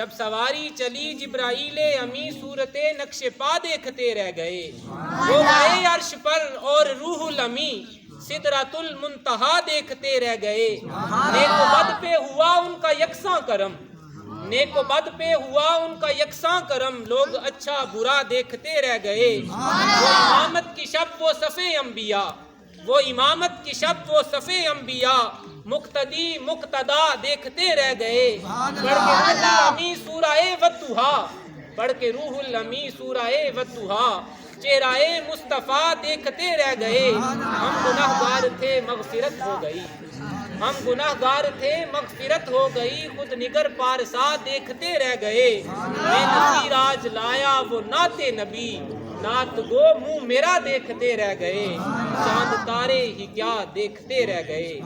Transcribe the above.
جب سواری چلی جبرائیل امی صورت نقش پا دیکھتے رہ گئے، وہ گئے عرش پر اور روح الامی سدرۃ المنتہا دیکھتے رہ گئے۔ نیک و بد پہ ہوا ان کا یکساں کرم، نیک و بد پہ ہوا ان کا یکساں کرم، لوگ اچھا برا دیکھتے رہ گئے۔ وہ امامت کی شب وہ صفِ انبیاء، وہ امامت کی شب وہ صفِ انبیاء، مقتدی مقتدا دیکھتے رہ گئے۔ پڑھ کے روح الامی سورہ والضحیٰ، پڑھ کے روح الامی سورہ والضحیٰ، چہرہ مصطفیٰ دیکھتے رہ گئے۔ ہم گنہگار تھے مغفرت ہو گئی، ہم گنہگار تھے مغفرت ہو گئی، خود نگر پارسا دیکھتے رہ گئے۔ بے نظیر آج لایا وہ نعت نبی، نعت گو منہ میرا دیکھتے رہ گئے، چاند تارے ہی کیا دیکھتے رہ گئے۔